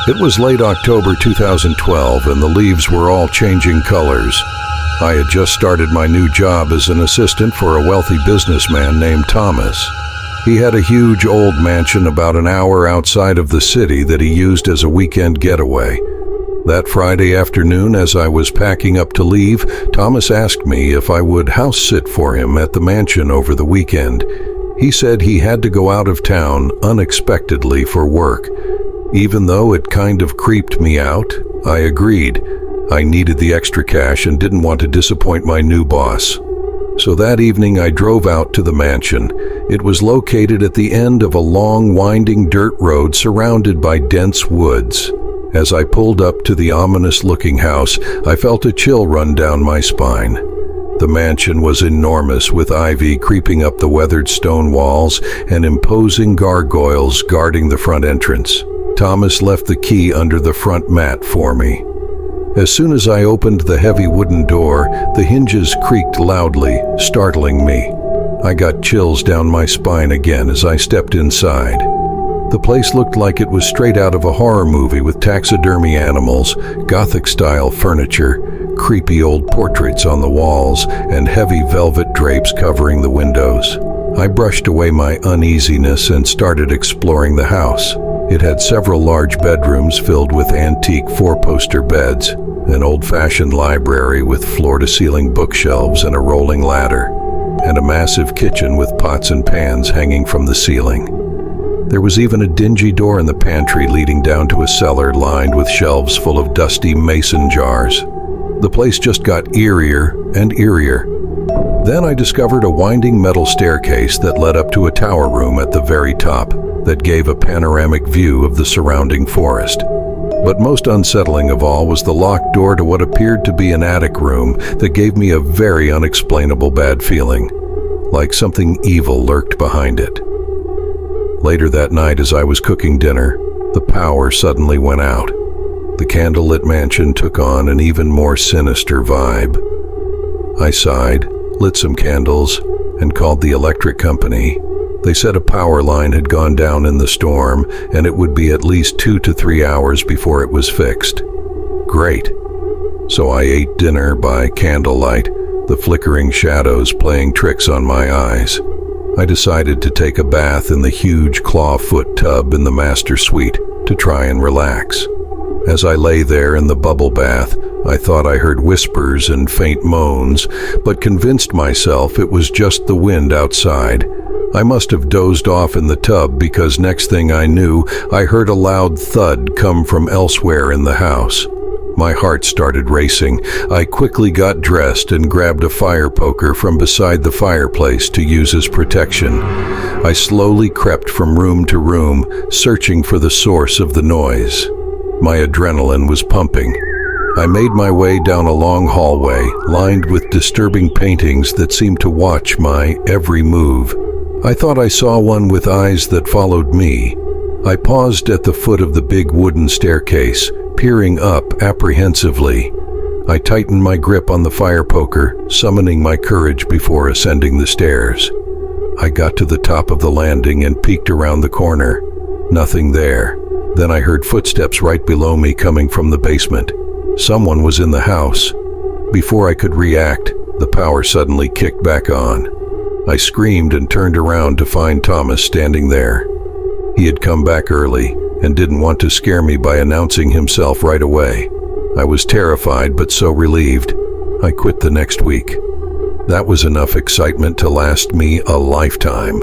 It was late October 2012 and the leaves were all changing colors. I had just started my new job as an assistant for a wealthy businessman named Thomas. He had a huge old mansion about an hour outside of the city that he used as a weekend getaway. That Friday afternoon, as I was packing up to leave, Thomas asked me if I would house sit for him at the mansion over the weekend. He said he had to go out of town unexpectedly for work. Even though it kind of creeped me out, I agreed. I needed the extra cash and didn't want to disappoint my new boss. So that evening I drove out to the mansion. It was located at the end of a long, winding dirt road surrounded by dense woods. As I pulled up to the ominous-looking house, I felt a chill run down my spine. The mansion was enormous, with ivy creeping up the weathered stone walls and imposing gargoyles guarding the front entrance. Thomas left the key under the front mat for me. As soon as I opened the heavy wooden door, the hinges creaked loudly, startling me. I got chills down my spine again as I stepped inside. The place looked like it was straight out of a horror movie with taxidermy animals, Gothic-style furniture, creepy old portraits on the walls, and heavy velvet drapes covering the windows. I brushed away my uneasiness and started exploring the house. It had several large bedrooms filled with antique four-poster beds, an old-fashioned library with floor-to-ceiling bookshelves and a rolling ladder, and a massive kitchen with pots and pans hanging from the ceiling. There was even a dingy door in the pantry leading down to a cellar lined with shelves full of dusty mason jars. The place just got eerier and eerier. Then I discovered a winding metal staircase that led up to a tower room at the very top that gave a panoramic view of the surrounding forest. But most unsettling of all was the locked door to what appeared to be an attic room that gave me a very unexplainable bad feeling, like something evil lurked behind it. Later that night, as I was cooking dinner, the power suddenly went out. The candlelit mansion took on an even more sinister vibe. I sighed, lit some candles, and called the electric company. They said a power line had gone down in the storm, and it would be at least 2 to 3 hours before it was fixed. Great. So I ate dinner by candlelight, the flickering shadows playing tricks on my eyes. I decided to take a bath in the huge claw-foot tub in the master suite to try and relax. As I lay there in the bubble bath, I thought I heard whispers and faint moans, but convinced myself it was just the wind outside. I must have dozed off in the tub because next thing I knew, I heard a loud thud come from elsewhere in the house. My heart started racing. I quickly got dressed and grabbed a fire poker from beside the fireplace to use as protection. I slowly crept from room to room, searching for the source of the noise. My adrenaline was pumping. I made my way down a long hallway, lined with disturbing paintings that seemed to watch my every move. I thought I saw one with eyes that followed me. I paused at the foot of the big wooden staircase, peering up apprehensively. I tightened my grip on the fire poker, summoning my courage before ascending the stairs. I got to the top of the landing and peeked around the corner. Nothing there. Then I heard footsteps right below me coming from the basement. Someone was in the house. Before I could react, the power suddenly kicked back on. I screamed and turned around to find Thomas standing there. He had come back early and didn't want to scare me by announcing himself right away. I was terrified but so relieved. I quit the next week. That was enough excitement to last me a lifetime.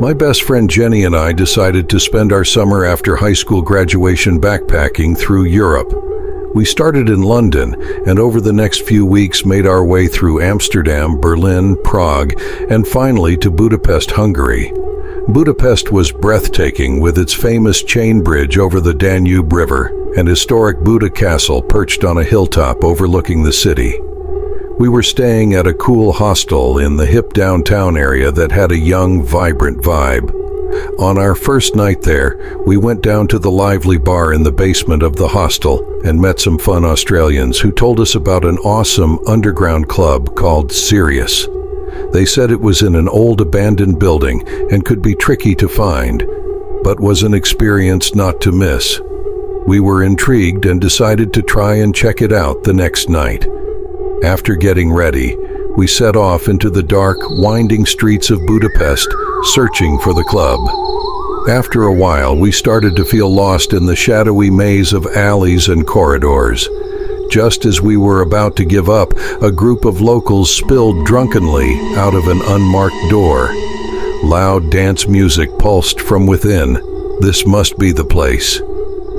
My best friend Jenny and I decided to spend our summer after high school graduation backpacking through Europe. We started in London, and over the next few weeks made our way through Amsterdam, Berlin, Prague, and finally to Budapest, Hungary. Budapest was breathtaking with its famous chain bridge over the Danube River and historic Buda Castle perched on a hilltop overlooking the city. We were staying at a cool hostel in the hip downtown area that had a young, vibrant vibe. On our first night there, we went down to the lively bar in the basement of the hostel and met some fun Australians who told us about an awesome underground club called Sirius. They said it was in an old abandoned building and could be tricky to find, but was an experience not to miss. We were intrigued and decided to try and check it out the next night. After getting ready, we set off into the dark, winding streets of Budapest, searching for the club. After a while, we started to feel lost in the shadowy maze of alleys and corridors. Just as we were about to give up, a group of locals spilled drunkenly out of an unmarked door. Loud dance music pulsed from within. This must be the place.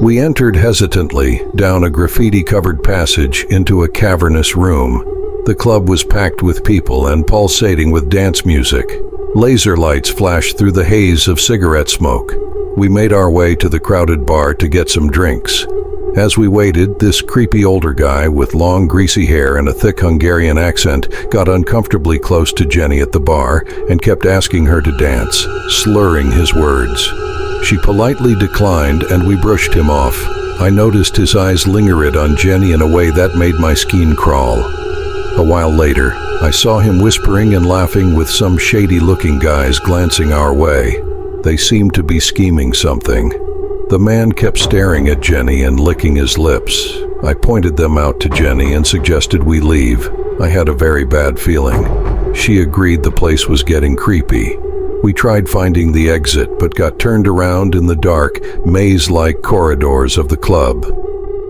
We entered hesitantly down a graffiti-covered passage into a cavernous room. The club was packed with people and pulsating with dance music. Laser lights flashed through the haze of cigarette smoke. We made our way to the crowded bar to get some drinks. As we waited, this creepy older guy with long greasy hair and a thick Hungarian accent got uncomfortably close to Jenny at the bar and kept asking her to dance, slurring his words. She politely declined and we brushed him off. I noticed his eyes lingered on Jenny in a way that made my skin crawl. A while later, I saw him whispering and laughing with some shady-looking guys glancing our way. They seemed to be scheming something. The man kept staring at Jenny and licking his lips. I pointed them out to Jenny and suggested we leave. I had a very bad feeling. She agreed the place was getting creepy. We tried finding the exit, but got turned around in the dark, maze-like corridors of the club.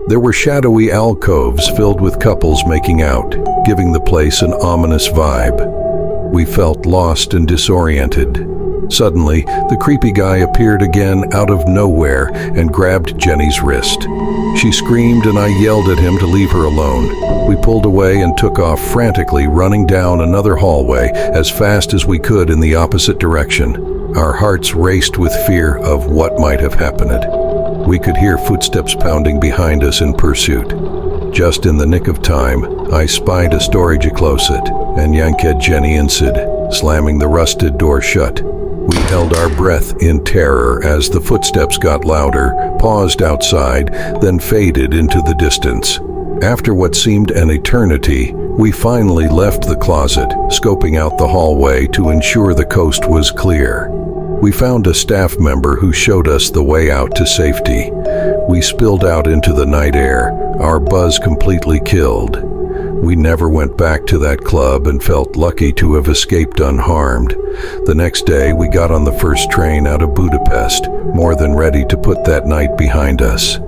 There were shadowy alcoves filled with couples making out, giving the place an ominous vibe. We felt lost and disoriented. Suddenly, the creepy guy appeared again out of nowhere and grabbed Jenny's wrist. She screamed and I yelled at him to leave her alone. We pulled away and took off frantically, running down another hallway as fast as we could in the opposite direction. Our hearts raced with fear of what might have happened. We could hear footsteps pounding behind us in pursuit. Just in the nick of time, I spied a storage closet and yanked Jenny inside, slamming the rusted door shut. We held our breath in terror as the footsteps got louder, paused outside, then faded into the distance. After what seemed an eternity, we finally left the closet, scoping out the hallway to ensure the coast was clear. We found a staff member who showed us the way out to safety. We spilled out into the night air, our buzz completely killed. We never went back to that club and felt lucky to have escaped unharmed. The next day, we got on the first train out of Budapest, more than ready to put that night behind us.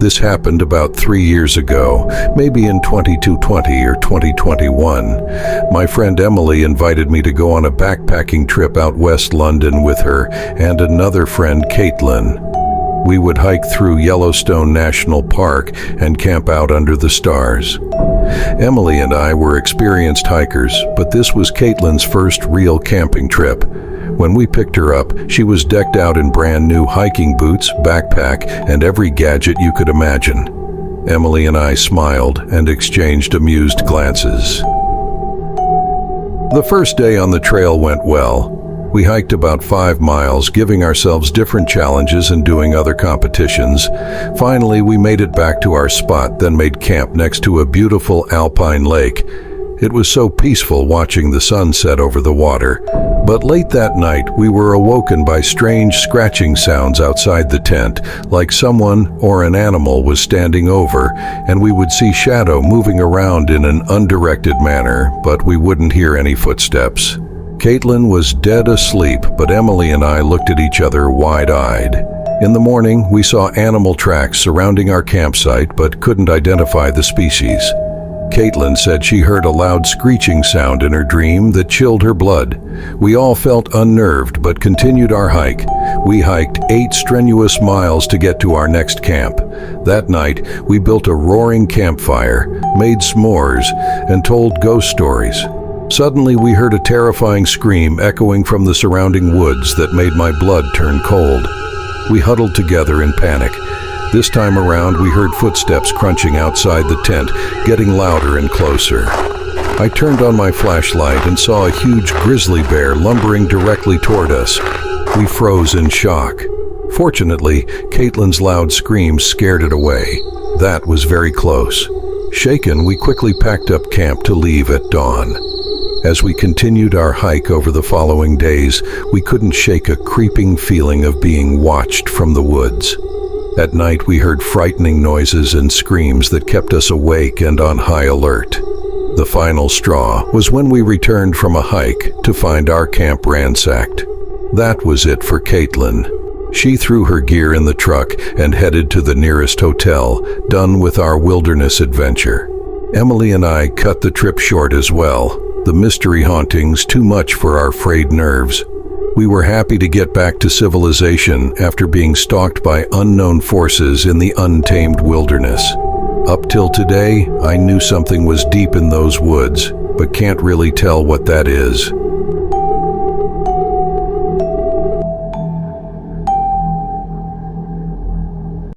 This happened about 3 years ago, maybe in 2020 or 2021. My friend Emily invited me to go on a backpacking trip out West London with her and another friend, Caitlin. We would hike through Yellowstone National Park and camp out under the stars. Emily and I were experienced hikers, but this was Caitlin's first real camping trip. When we picked her up, she was decked out in brand new hiking boots, backpack, and every gadget you could imagine. Emily and I smiled and exchanged amused glances. The first day on the trail went well. We hiked about 5 miles, giving ourselves different challenges and doing other competitions. Finally, we made it back to our spot, then made camp next to a beautiful alpine lake. It was so peaceful watching the sun set over the water. But late that night, we were awoken by strange scratching sounds outside the tent, like someone or an animal was standing over, and we would see shadow moving around in an undirected manner, but we wouldn't hear any footsteps. Caitlin was dead asleep, but Emily and I looked at each other wide-eyed. In the morning, we saw animal tracks surrounding our campsite, but couldn't identify the species. Caitlin said she heard a loud screeching sound in her dream that chilled her blood. We all felt unnerved but continued our hike. We hiked 8 strenuous miles to get to our next camp. That night, we built a roaring campfire, made s'mores, and told ghost stories. Suddenly, we heard a terrifying scream echoing from the surrounding woods that made my blood turn cold. We huddled together in panic. This time around, we heard footsteps crunching outside the tent, getting louder and closer. I turned on my flashlight and saw a huge grizzly bear lumbering directly toward us. We froze in shock. Fortunately, Caitlin's loud screams scared it away. That was very close. Shaken, we quickly packed up camp to leave at dawn. As we continued our hike over the following days, we couldn't shake a creeping feeling of being watched from the woods. At night, we heard frightening noises and screams that kept us awake and on high alert. The final straw was when we returned from a hike to find our camp ransacked. That was it for Caitlin. She threw her gear in the truck and headed to the nearest hotel, done with our wilderness adventure. Emily and I cut the trip short as well. The mystery hauntings too much for our frayed nerves. We were happy to get back to civilization after being stalked by unknown forces in the untamed wilderness. Up till today, I knew something was deep in those woods, but can't really tell what that is.